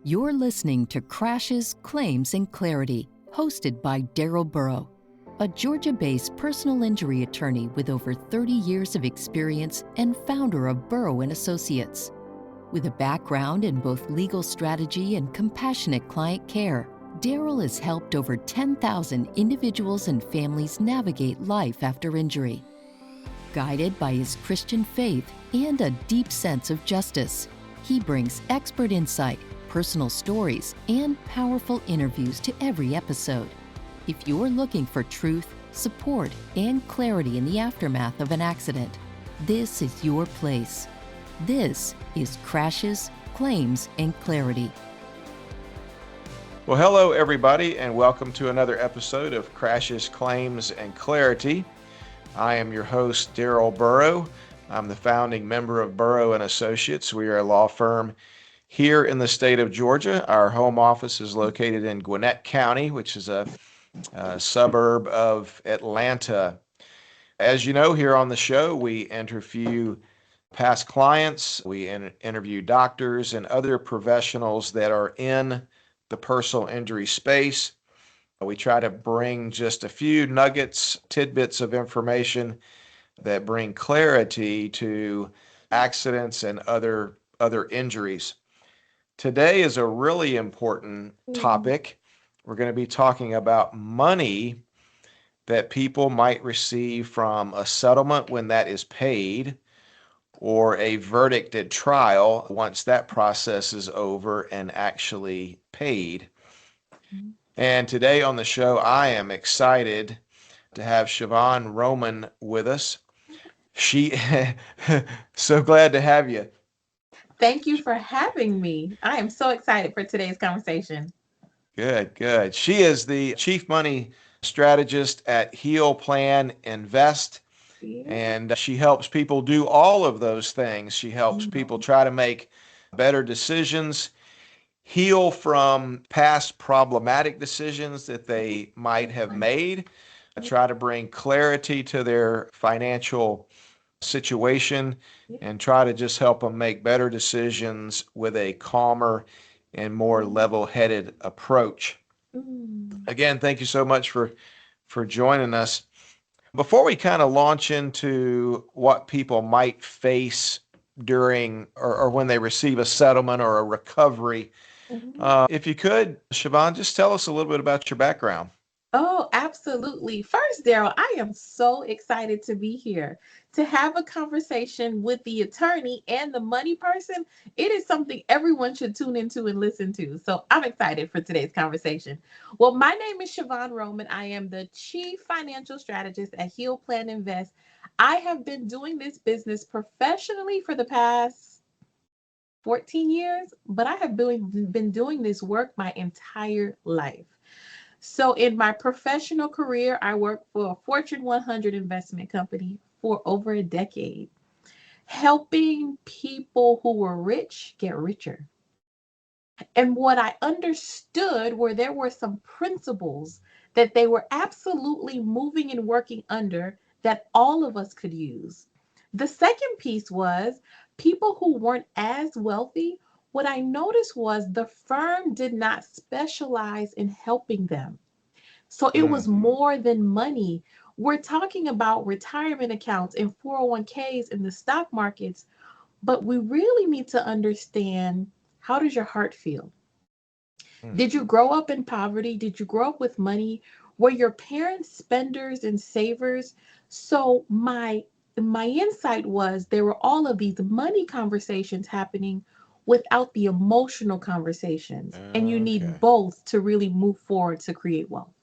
You're listening to Crashes, Claims, and Clarity, hosted by Darrell Burrow, a Georgia-based personal injury attorney with over 30 years of experience and founder of Burrow and Associates. With a background in both legal strategy and compassionate client care, Darrell has helped over 10,000 individuals and families navigate life after injury. Guided by his Christian faith and a deep sense of justice, he brings expert insight, personal stories, and powerful interviews to every episode. If you're looking for truth, support, and clarity in the aftermath of an accident, this is your place. This is Crashes, Claims, and Clarity. Well, hello, everybody, and welcome to another episode of Crashes, Claims, and Clarity. I am your host, Darrell Burrow. I'm the founding member of Burrow and Associates. We are a law firm here in the state of Georgia. Our home office is located in Gwinnett County, which is a suburb of Atlanta. As you know, here on the show, we interview past clients, we interview doctors and other professionals that are in the personal injury space. We try to bring just a few nuggets, tidbits of information that bring clarity to accidents and other injuries. Today is a really important topic. We're going to be talking about money that people might receive from a settlement when that is paid, or a verdict at trial once that process is over and actually paid. And today on the show, I am excited to have Shavon Roman with us. So glad to have you. Thank you for having me. I am so excited for today's conversation. Good. She is the Chief Money Strategist at Heal Plan Invest, and she helps people do all of those things. She helps people try to make better decisions, heal from past problematic decisions that they might have made, try to bring clarity to their financial situation, and try to just help them make better decisions with a calmer and more level-headed approach. Again, thank you so much for joining us. Before we kind of launch into what people might face during or when they receive a settlement or a recovery, if you could, Shavon, just tell us a little bit about your background. Oh, absolutely. First, Darrell, I am so excited to be here to have a conversation with the attorney and the money person. It is something everyone should tune into and listen to. So I'm excited for today's conversation. Well, my name is Shavon Roman. I am the Chief Financial Strategist at Heal Plan Invest. I have been doing this business professionally for the past 14 years, but I have been doing this work my entire life. So in my professional career, I worked for a Fortune 100 investment company for over a decade, helping people who were rich get richer. And what I understood were there were some principles that they were absolutely moving and working under that all of us could use. The second piece was people who weren't as wealthy. What I noticed was the firm did not specialize in helping them. So it was more than money. We're talking about retirement accounts and 401ks in the stock markets, but we really need to understand, how does your heart feel? Did you grow up in poverty? Did you grow up with money? Were your parents spenders and savers? So my insight was there were all of these money conversations happening without the emotional conversations. And you need both to really move forward to create wealth.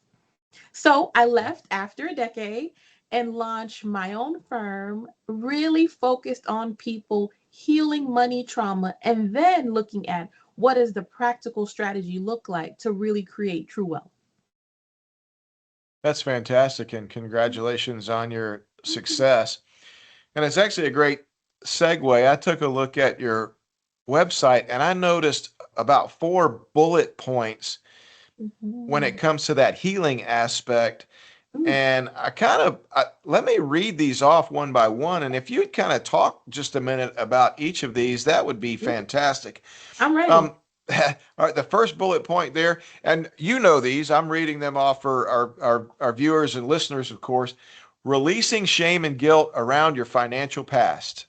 So I left after a decade and launched my own firm, really focused on people healing money trauma and then looking at what does the practical strategy look like to really create true wealth. That's fantastic, and congratulations on your success. And it's actually a great segue. I took a look at your website and I noticed about 4 bullet points when it comes to that healing aspect. And let me read these off one by one. And if you'd kind of talk just a minute about each of these, that would be fantastic. I'm ready. All right, the first bullet point there, and you know these, I'm reading them off for our viewers and listeners, of course. Releasing shame and guilt around your financial past.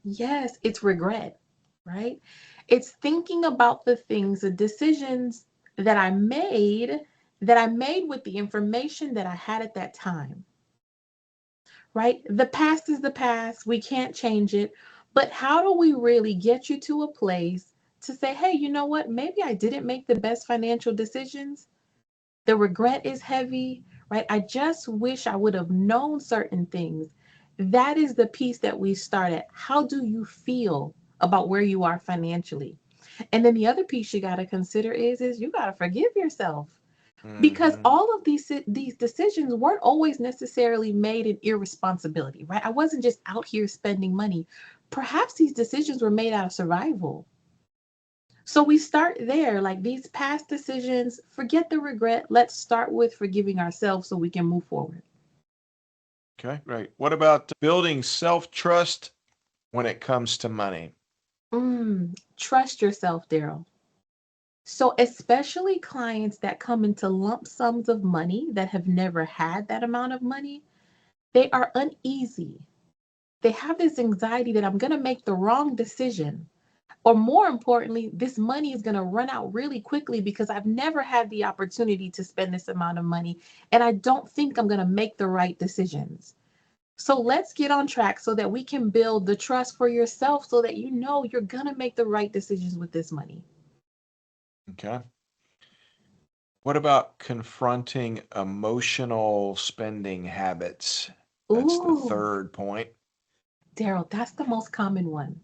Yes, it's regret, right? It's thinking about the things, the decisions that I made with the information that I had at that time, right? The past is the past. We can't change it. But how do we really get you to a place to say, hey, you know what? Maybe I didn't make the best financial decisions. The regret is heavy, right? I just wish I would have known certain things. That is the piece that we start at. How do you feel about where you are financially? And then the other piece you got to consider is you got to forgive yourself, because Hmm. all of these decisions weren't always necessarily made in irresponsibility, right? I wasn't just out here spending money. Perhaps these decisions were made out of survival. So we start there, like these past decisions, forget the regret. Let's start with forgiving ourselves so we can move forward. Okay, great. What about building self trust when it comes to money? Trust yourself, Darrell. So, especially clients that come into lump sums of money that have never had that amount of money, they are uneasy. They have this anxiety that I'm going to make the wrong decision. Or more importantly, this money is going to run out really quickly because I've never had the opportunity to spend this amount of money. And I don't think I'm going to make the right decisions. So let's get on track so that we can build the trust for yourself so that you know you're going to make the right decisions with this money. Okay. What about confronting emotional spending habits? That's the Ooh, third point. Darrell, that's the most common one.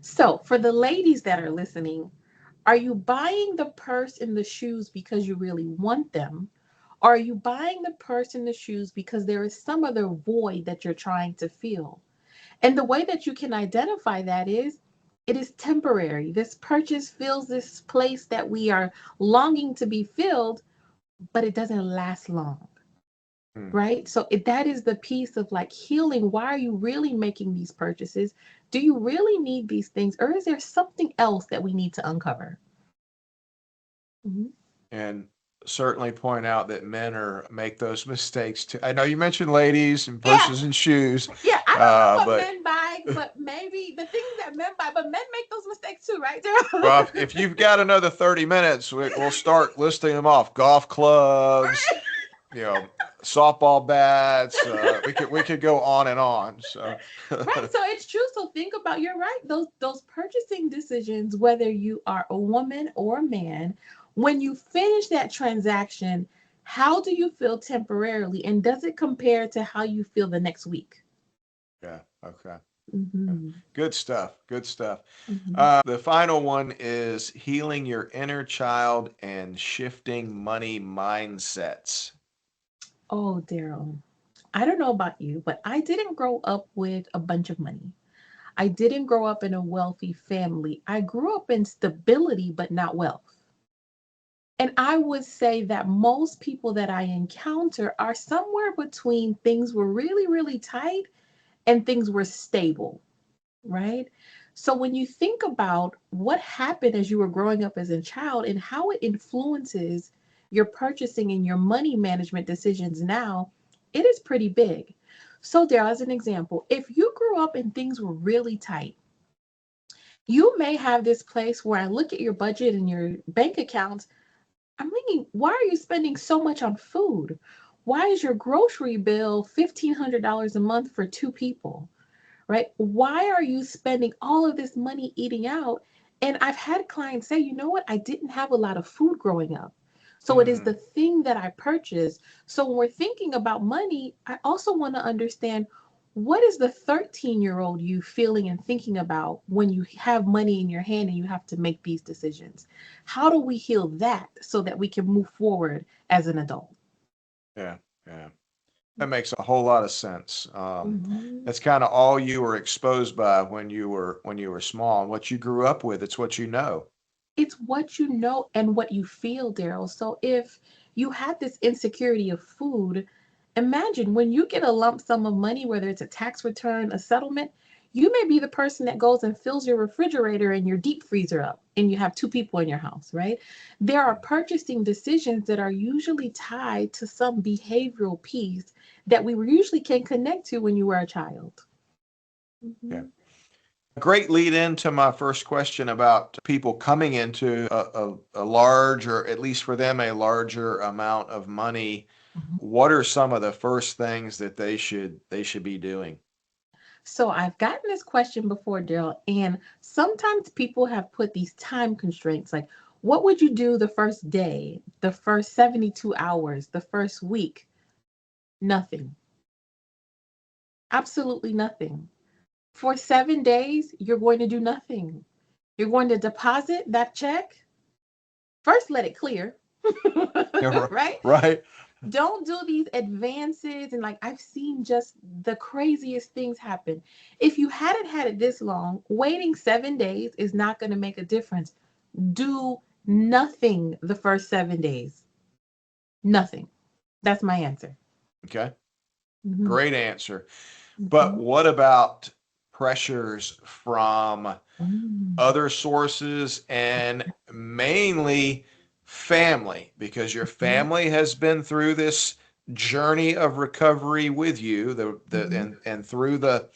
So for the ladies that are listening, are you buying the purse and the shoes because you really want them? Or are you buying the purse and the shoes because there is some other void that you're trying to fill? And the way that you can identify that is it is temporary. This purchase fills this place that we are longing to be filled, but it doesn't last long, Hmm. right? So that is the piece of like healing. Why are you really making these purchases? Do you really need these things? Or is there something else that we need to uncover? Mhm. And certainly point out that men are make those mistakes too. I know you mentioned ladies and Yeah, purses and shoes, yeah. I don't know what but men buy, but maybe the things that men buy, but men make those mistakes too, right? well, if you've got another 30 minutes, we'll start listing them off. Golf clubs, Right. you know, softball bats. We could go on and on. So, Right. So it's true. So think about, you're right. Those purchasing decisions, whether you are a woman or a man, when you finish that transaction, how do you feel temporarily? And does it compare to how you feel the next week? yeah, okay. Yeah. Hmm. Good stuff. Good stuff. Hmm. The final one is healing your inner child and shifting money mindsets. Oh, Daryl. I don't know about you, but I didn't grow up with a bunch of money. I didn't grow up in a wealthy family. I grew up in stability, but not wealth. And I would say that most people that I encounter are somewhere between things were really, really tight and things were stable, right? So when you think about what happened as you were growing up as a child and how it influences your purchasing and your money management decisions now, it is pretty big. So, Daryl, as an example, if you grew up and things were really tight, you may have this place where I look at your budget and your bank accounts. I'm thinking, why are you spending so much on food? Why is your grocery bill $1,500 a month for two people? Right? Why are you spending all of this money eating out? And I've had clients say, you know what? I didn't have a lot of food growing up. So it is Hmm. the thing that I purchased. So when we're thinking about money, I also want to understand, what is the 13-year-old you feeling and thinking about when you have money in your hand and you have to make these decisions? How do we heal that so that we can move forward as an adult? Yeah, yeah. That makes a whole lot of sense. Mhm. That's kind of all you were exposed by when you were small, and what you grew up with. It's what you know. It's what you know and what you feel, Daryl. So if you had this insecurity of food, imagine when you get a lump sum of money, whether it's a tax return, a settlement, you may be the person that goes and fills your refrigerator and your deep freezer up. and you have two people in your house, right? There are purchasing decisions that are usually tied to some behavioral piece that we usually can connect to when you were a child. Yeah. Mhm. Great lead into my first question about people coming into a large, or at least for them, a larger amount of money. Mhm. What are some of the first things that they should be doing? So I've gotten this question before, Daryl, and sometimes people have put these time constraints like, what would you do the first day, the first 72 hours, the first week? Nothing. Absolutely nothing. For 7 days, you're going to do nothing. You're going to deposit that check. First, let it clear, Yeah, right? right. Don't do these advances. And like, I've seen just the craziest things happen. If you hadn't had it this long, waiting 7 days is not going to make a difference. Do nothing the first 7 days. Nothing. That's my answer. Okay. Mhm, Great answer. But mhm, what about pressures from mm, other sources and mainly family? Because your mhm, family has been through this journey of recovery with you, mhm, and through the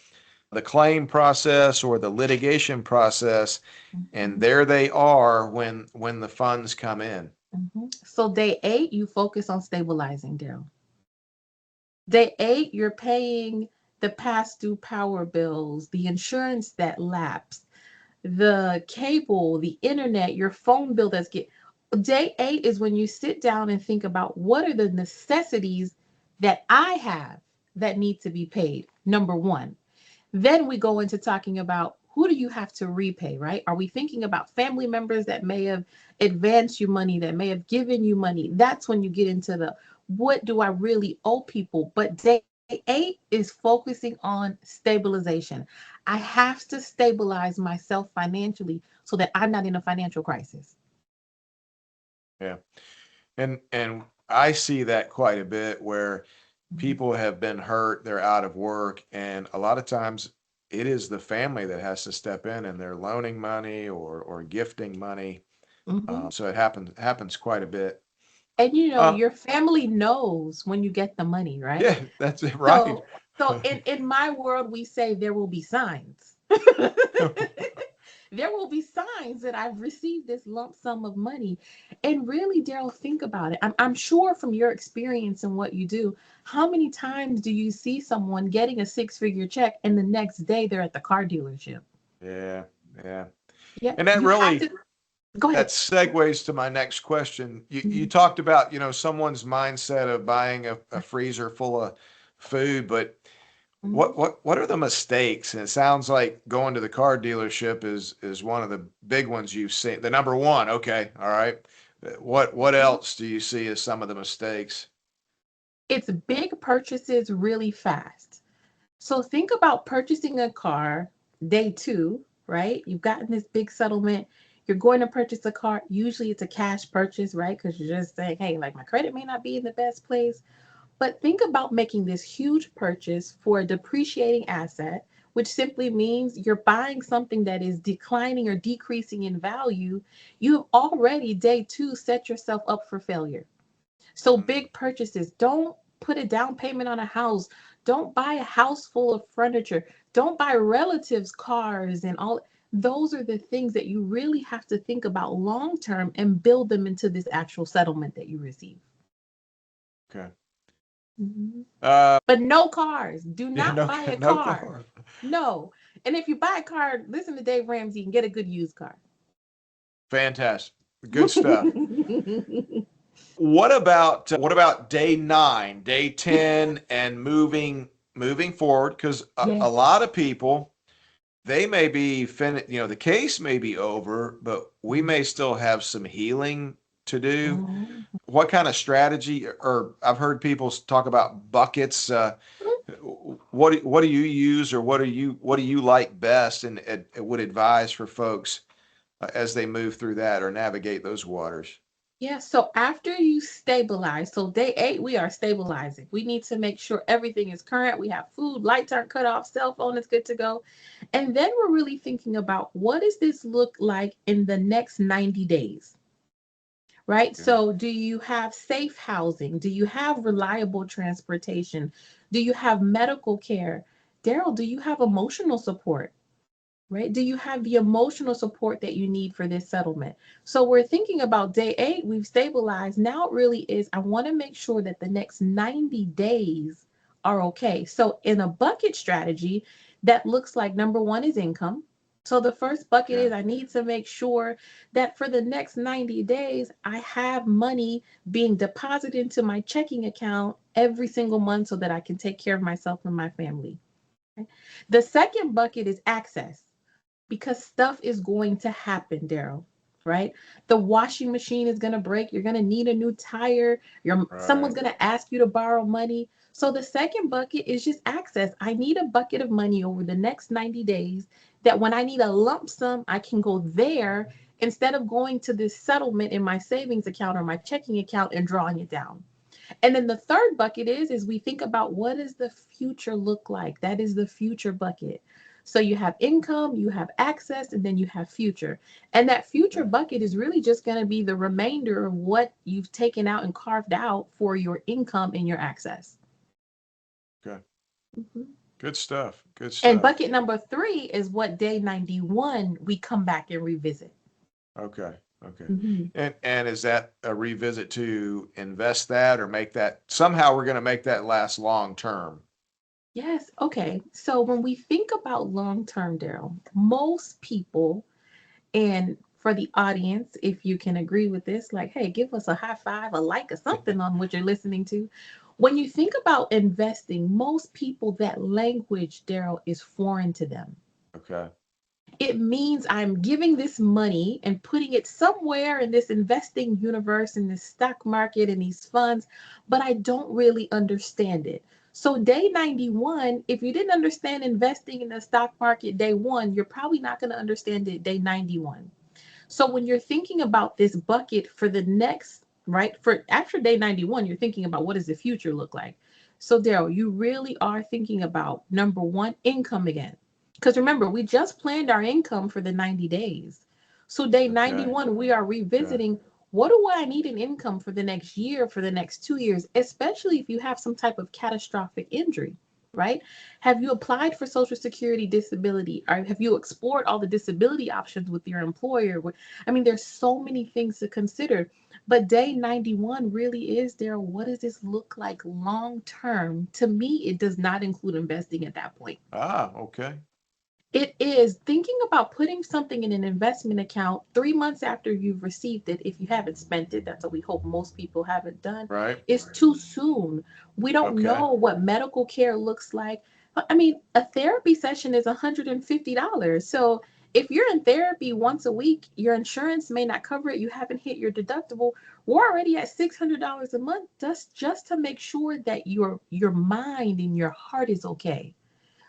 claim process or the litigation process, and mhm, there they are when the funds come in. mhm. So day 8, you focus on stabilizing, Daryl. Day 8, you're paying the past due power bills, the insurance that lapsed, the cable, the internet, your phone bill that's get. Day 8 is when you sit down and think about what are the necessities that I have that need to be paid. Number 1. Then we go into talking about who do you have to repay, right? Are we thinking about family members that may have advanced you money, that may have given you money? That's when you get into the what do I really owe people? But day 8 is focusing on stabilization. I have to stabilize myself financially so that I'm not in a financial crisis. Yeah. And I see that quite a bit where Mhm. people have been hurt, they're out of work, and a lot of times it is the family that has to step in and they're loaning money or gifting money. Mhm. So it happens quite a bit. And Uh, your family knows when you get the money, right? yeah, that's it, right. So in my world, we say there will be signs. There will be signs that I've received this lump sum of money. And really, Daryl, think about it. I'm sure from your experience and what you do, how many times do you see someone getting a six-figure check and the next day they're at the car dealership? Yeah, yeah. Yeah, And that you have really to go that ahead. segues to my next question. You Mhm, talked about, someone's mindset of buying a freezer full of food, but mhm. what are the mistakes? And it sounds like going to the car dealership is one of the big ones you've seen. The number one, okay, all right. What else do you see as some of the mistakes? It's big purchases really fast. So think about purchasing a car day 2, right? You've gotten this big settlement. You're going to purchase a car. Usually it's a cash purchase, right? Because you're just saying, hey, like my credit may not be in the best place. But think about making this huge purchase for a depreciating asset, which simply means you're buying something that is declining or decreasing in value. You've already, day 2, set yourself up for failure. So Mm, big purchases, don't put a down payment on a house. Don't buy a house full of furniture. Don't buy relatives' cars and all. Those are the things that you really have to think about long term and build them into this actual settlement that you receive. okay. Mhm. Uh, But no cars. Do yeah, not no, buy a no car. car. No. And if you buy a car, listen to Dave Ramsey and get a good used car. Fantastic. Good stuff. What about day 9, day 10, and moving forward? Because a Yes. lot of people, they may be the case may be over, but we may still have some healing to do. Mhm. What kind of strategy? Or I've heard people talk about buckets. What do you use, or what do you like best, and would advise for folks as they move through that or navigate those waters? Yeah, so after you stabilize, so day 8, we are stabilizing. We need to make sure everything is current. We have food, lights aren't cut off, cell phone is good to go. And then we're really thinking about what does this look like in the next 90 days? Right? Okay. So, do you have safe housing? Do you have reliable transportation? Do you have medical care? Darrell, do you have emotional support? Right? Do you have the emotional support that you need for this settlement? So we're thinking about day 8, we've stabilized. Now it really is, I want to make sure that the next 90 days are okay. So in a bucket strategy, that looks like number 1 is income. So the first bucket Okay. is I need to make sure that for the next 90 days, I have money being deposited into my checking account every single month so that I can take care of myself and my family. Okay? The second bucket is access because stuff is going to happen, Darrell. Right? The washing machine is going to break. You're going to need a new tire. Someone's Right. going to ask you to borrow money. So the second bucket is just access. I need a bucket of money over the next 90 days that when I need a lump sum, I can go there instead of going to this settlement in my savings account or my checking account and drawing it down. And then the third bucket is we think about what does the future look like? That is the future bucket. So you have income, you have access, and then you have future. And that future Okay. bucket is really just going to be the remainder of what you've taken out and carved out for your income and your access. Okay. Mhm. Good stuff. Good And stuff. bucket number 3 is what day 91 we come back and revisit. Okay. Okay. Mhm. And is that a revisit to invest that or make that somehow we're going to make that last long term? Yes. Okay. So when we think about long term, Darrell, most people, and for the audience, if you can agree with this, like, hey, give us a high five, a like, or something on what you're listening to. When you think about investing, most people, that language, Darrell, is foreign to them. Okay. It means I'm giving this money and putting it somewhere in this investing universe, in this stock market, in these funds, but I don't really understand it. So, day 91, if you didn't understand investing in the stock market day 1, you're probably not going to understand it day 91. So when you're thinking about this bucket for the next, right, for after day 91, you're thinking about what does the future look like. So Darrell, you really are thinking about number 1, income again. Because remember, we just planned our income for the 90 days. So day Okay. 91, we are Okay. revisiting what do I need in income for the next year, for the next 2 years, especially if you have some type of catastrophic injury, right? Have you applied for Social Security disability? Or have you explored all the disability options with your employer? I mean, there's so many things to consider. But day 91 really is there. What does this look like long term? To me, it does not include investing at that point. Ah, okay. It is thinking about putting something in an investment account 3 months after you've received it. If you haven't spent it, that's what we hope most people haven't done. Right. It's too soon. We don't Okay. know what medical care looks like. I mean, a therapy session is $150. So if you're in therapy once a week, your insurance may not cover it. You haven't hit your deductible. We're already at $600 a month just to make sure that your mind and your heart is okay.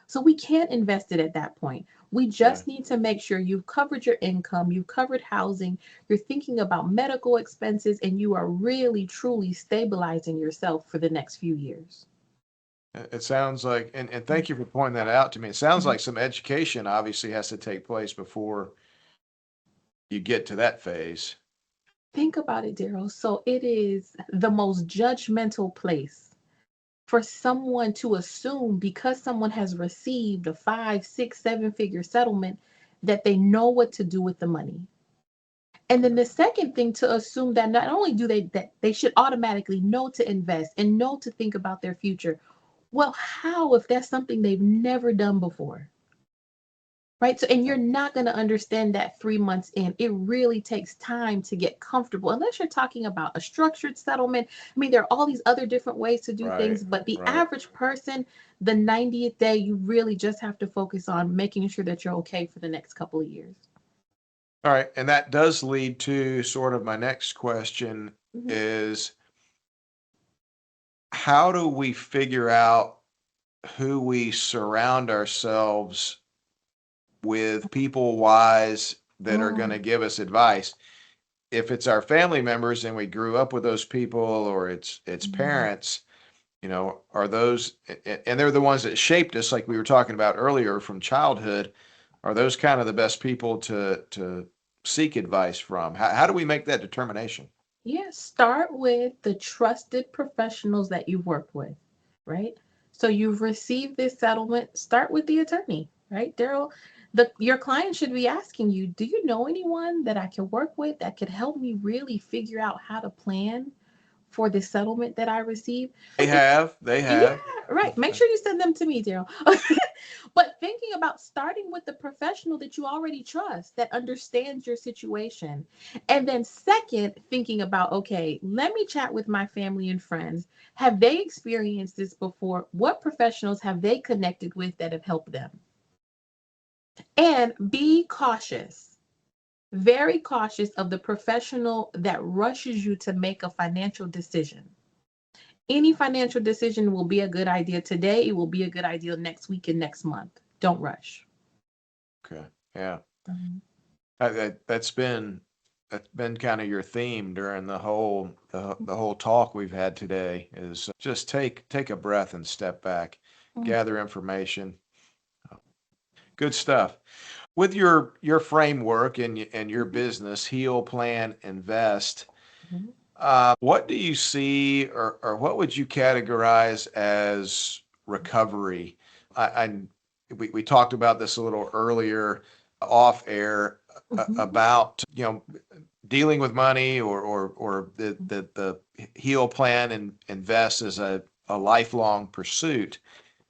So we can't invest it at that point. We Okay. just need to make sure you've covered your income, you've covered housing, you're thinking about medical expenses, and you are really truly stabilizing yourself for the next few years. It sounds like, and thank you for pointing that out to me. It sounds Mhm. like some education obviously has to take place before you get to that phase. Think about it, Daryl. So it is the most judgmental place for someone to assume because someone has received a 5, 6, 7 figure settlement that they know what to do with the money. And then Okay. the second thing to assume that not only do they that they should automatically know to invest and know to think about their future. Well, how if that's something they've never done before? Right? So and Yeah. you're not going to understand that 3 months in. It really takes time to get comfortable unless you're talking about a structured settlement. I mean, there are all these other different ways to do Right. things, but the Right. average person, the 90th day, you really just have to focus on making sure that you're okay for the next couple of years. All right. And that does lead to sort of my next question Mhm. is how do we figure out who we surround ourselves with people wise that are going to Mm, give us advice? If it's our family members and we grew up with those people or it's mm, parents, are those and they're the ones that shaped us like we were talking about earlier from childhood. are those kind of the best people to seek advice from? How do we make that determination? Yeah, start with the trusted professionals that you work with, right? So you've received this settlement, start with the attorney, right? Darrell, your client should be asking you, do you know anyone that I can work with that could help me really figure out how to plan for the settlement that I receive? They Yeah, have. right. Make sure you send them to me, Daryl. But thinking about starting with the professional that you already trust, that understands your situation. And then, second, thinking about, okay, let me chat with my family and friends. Have they experienced this before? What professionals have they connected with that have helped them? And be cautious, very cautious of the professional that rushes you to make a financial decision. Any financial decision will be a good idea today. It will be a good idea next week and next month. Don't rush. Okay. Yeah. Mhm. That's been kind of your theme during the whole talk we've had today is just take a breath and step back, Mhm. gather information. Good stuff. With your framework and your business, heal, plan, invest. Mhm. What do you see, or what would you categorize as recovery? I we talked about this a little earlier off air Mhm. about dealing with money or the heal, plan, and invest is a lifelong pursuit.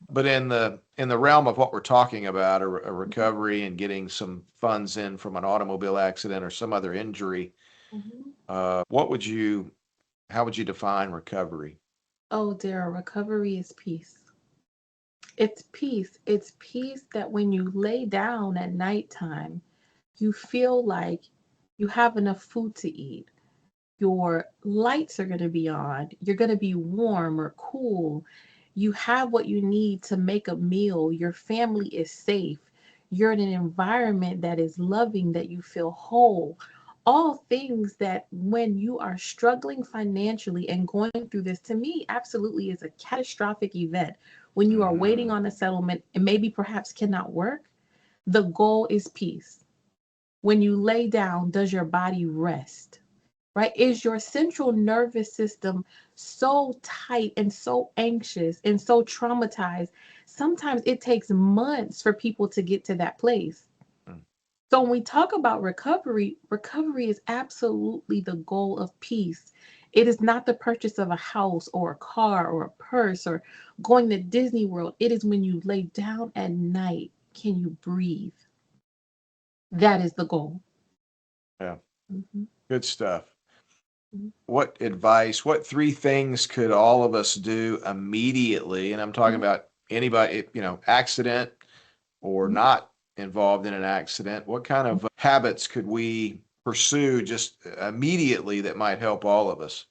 But in the realm of what we're talking about, a Mhm. recovery and getting some funds in from an automobile accident or some other injury, Mhm. what would you how would you define recovery? Oh, Dara, recovery is peace. It's peace. It's peace that when you lay down at nighttime, you feel like you have enough food to eat. Your lights are going to be on. You're going to be warm or cool. You have what you need to make a meal. Your family is safe. You're in an environment that is loving, that you feel whole. All things that when you are struggling financially and going through this, to me, absolutely is a catastrophic event. When you are waiting Mm, on a settlement and maybe perhaps cannot work, the goal is peace. When you lay down, does your body rest? Right? Is your central nervous system so tight and so anxious and so traumatized? Sometimes it takes months for people to get to that place. mm, So when we talk about recovery, recovery is absolutely the goal of peace. It is not the purchase of a house or a car or a purse or going to Disney World. It is when you lay down at night, can you breathe? That is the goal. yeah, Mhm. good stuff. What three things could all of us do immediately? And I'm talking Mhm. about anybody, accident or Mhm. not involved in an accident. What kind of habits could we pursue just immediately that might help all of us?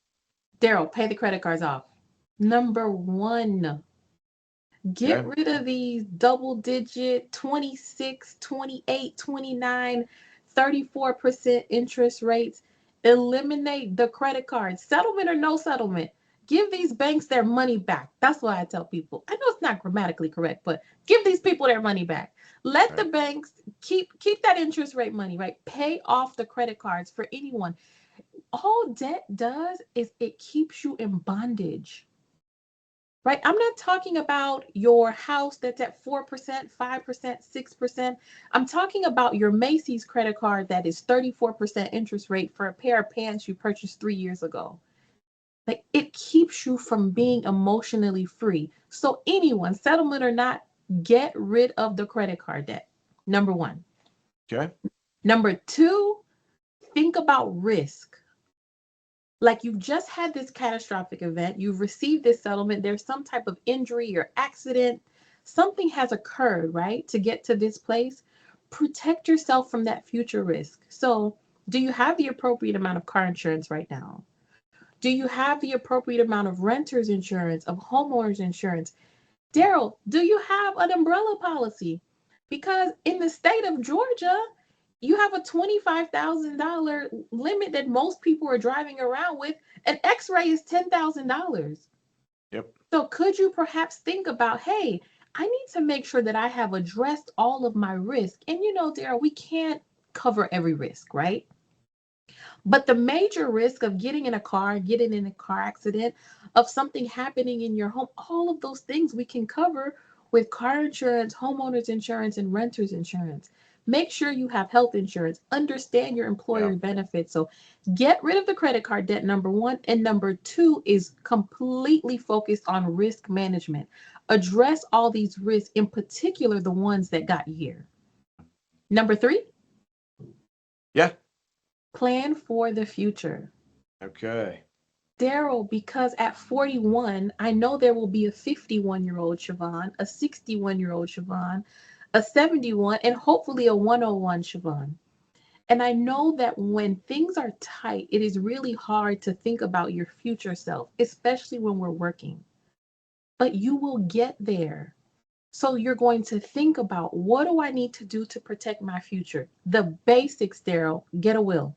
Daryl, pay the credit cards off. Number one, get Okay. rid of these double digit 26, 28, 29, 34% interest rates. Eliminate the credit cards, settlement or no settlement. Give these banks their money back. That's why I tell people. I know it's not grammatically correct, but give these people their money back. Let the Right. banks keep that interest rate money, right? Pay off the credit cards for anyone. All debt does is it keeps you in bondage, right? I'm not talking about your house that's at 4%, 5%, 6%. I'm talking about your Macy's credit card that is 34% interest rate for a pair of pants you purchased 3 years ago. Like it keeps you from being emotionally free. So, anyone, settlement or not, get rid of the credit card debt. Number one. Okay. Number two, think about risk. Like you've just had this catastrophic event, you've received this settlement, there's some type of injury or accident, something has occurred, right, to get to this place. Protect yourself from that future risk. So, do you have the appropriate amount of car insurance right now? Do you have the appropriate amount of renter's insurance, of homeowner's insurance? Daryl, do you have an umbrella policy? Because in the state of Georgia, you have a $25,000 limit that most people are driving around with. An x ray is $10,000. Yep. So, could you perhaps think about, hey, I need to make sure that I have addressed all of my risk. And Darrell, we can't cover every risk, right? But the major risk of getting in a car, getting in a car accident, of something happening in your home, all of those things we can cover with car insurance, homeowners insurance, and renters insurance. Make sure you have health insurance. Understand your Yeah. employer benefits. So get rid of the credit card debt, number one. And number two is completely focused on risk management. Address all these risks, in particular, the ones that got you here. Number three, Yeah. plan for the future. Okay. Darrell, because at 41, I know there will be a 51-year-old Shavon, a 61-year-old Shavon, a 71, and hopefully a 101 Shavon. And I know that when things are tight, it is really hard to think about your future self, especially when we're working. But you will get there. So you're going to think about, what do I need to do to protect my future? The basics, Darrell. Get a will.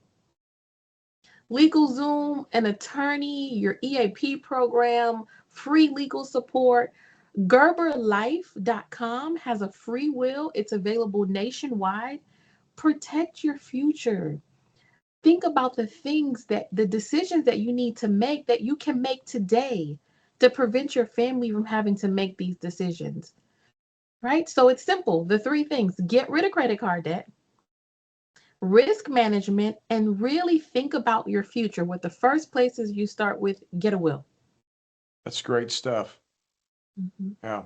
LegalZoom, an attorney, your EAP program, free legal support. GerberLife.com has a free will. It's available nationwide. Protect your future. Think about the decisions that you need to make, that you can make today, to prevent your family from having to make these decisions, right? So it's simple. The three things: get rid of credit card debt, risk management, and really think about your future. With the first places you start with, get a will. That's great stuff. Mhm. Yeah.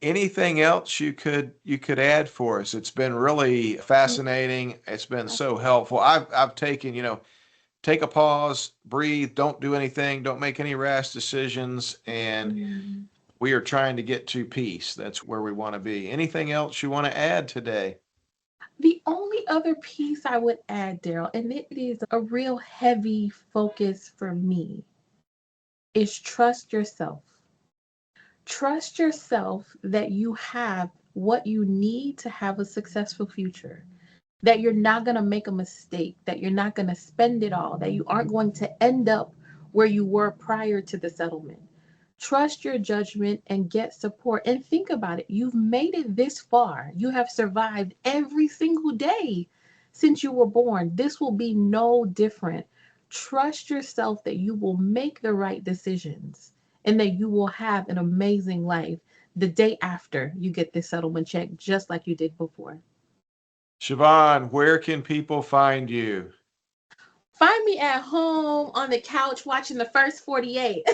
Anything else you could add for us? It's been really fascinating. It's been so helpful. I've taken, take a pause, breathe, don't do anything, don't make any rash decisions, and Mm. we are trying to get to peace. That's where we want to be. Anything else you want to add today? The only other piece I would add, Darrell, and it is a real heavy focus for me, is trust yourself. Trust yourself that you have what you need to have a successful future, that you're not going to make a mistake, that you're not going to spend it all, that you aren't going to end up where you were prior to the settlement. Trust your judgment and get support. And think about it. You've made it this far. You have survived every single day since you were born. This will be no different. Trust yourself that you will make the right decisions and that you will have an amazing life the day after you get this settlement check, just like you did before. Siobhan, where can people find you? Find me at home on the couch watching the first 48.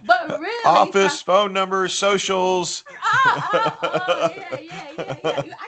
But really, Office, phone numbers, socials. yeah. I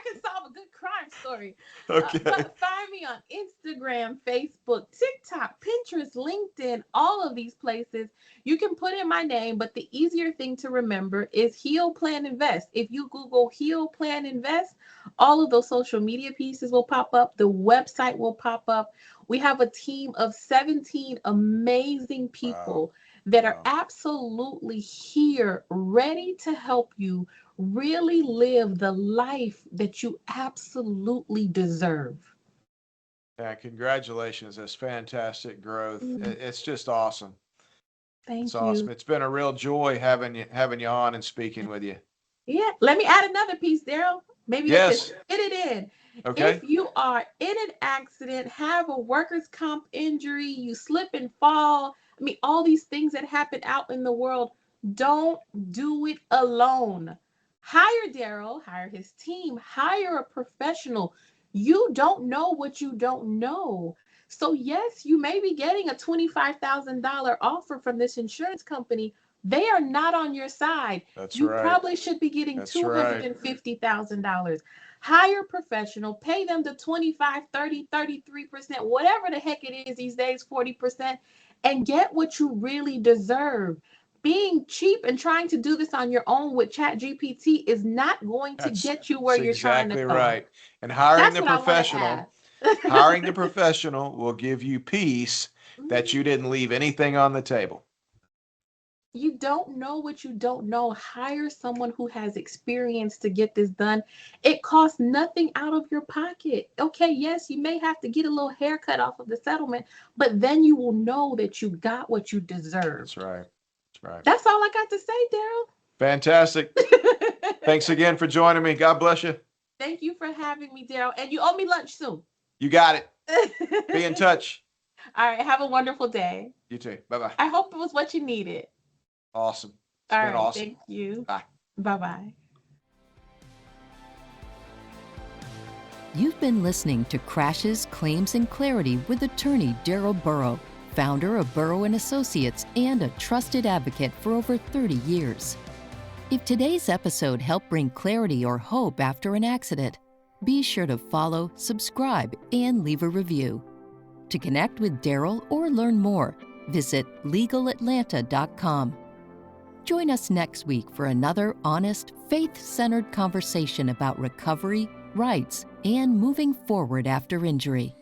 can solve a good crime story. Okay. But find me on Instagram, Facebook, TikTok, Pinterest, LinkedIn, all of these places. You can put in my name, but the easier thing to remember is Heal Plan Invest. If you Google Heal Plan Invest, all of those social media pieces will pop up. The website will pop up. We have a team of 17 amazing Wow. people that are Wow. absolutely here, ready to help you really live the life that you absolutely deserve. Yeah, congratulations. That's fantastic growth. Mm, It's just awesome. It's thank awesome. you. It's been a real joy having you on and speaking with you. Yeah, let me add another piece, Darrell. Maybe I can Yes. fit it in. If Okay. you are in an accident, have a workers' comp injury, you slip and fall, I mean, all these things that happen out in the world, don't do it alone. Hire Darrell, hire his team, hire a professional. You don't know what you don't know. So, yes, you may be getting a $25,000 offer from this insurance company. They are not on your side. That's You right. probably should be getting That's right. $250,000. Hire a professional, pay them the 25, 30, 33%, whatever the heck it is these days, 40%, and get what you really deserve. Being cheap and trying to do this on your own with Chat GPT is not going to That's get you where that's you're trying to exactly go. right. And hiring That's the what I want to add. professional, hiring the professional will give you peace that you didn't leave anything on the table. You don't know what you don't know. Hire someone who has experience to get this done. It costs nothing out of your pocket. Okay, yes, you may have to get a little haircut off of the settlement, but then you will know that you got what you That's deserved. right. That's right. That's all I got to say, Darrell. Fantastic. Thanks again for joining me. God bless you. Thank you for having me, Darrell. And you owe me lunch soon. You got it. Be in touch. All right. Have a wonderful day. You too. Bye-bye. I hope it was what you needed. Awesome. It's All been right. awesome. Thank you. Bye. Bye-bye. You've been listening to Crashes, Claims, and Clarity with attorney Darrell Burrow, founder of Burrow & Associates and a trusted advocate for over 30 years. If today's episode helped bring clarity or hope after an accident, be sure to follow, subscribe, and leave a review. To connect with Darrell or learn more, visit legalatlanta.com. Join us next week for another honest, faith-centered conversation about recovery, rights, and moving forward after injury.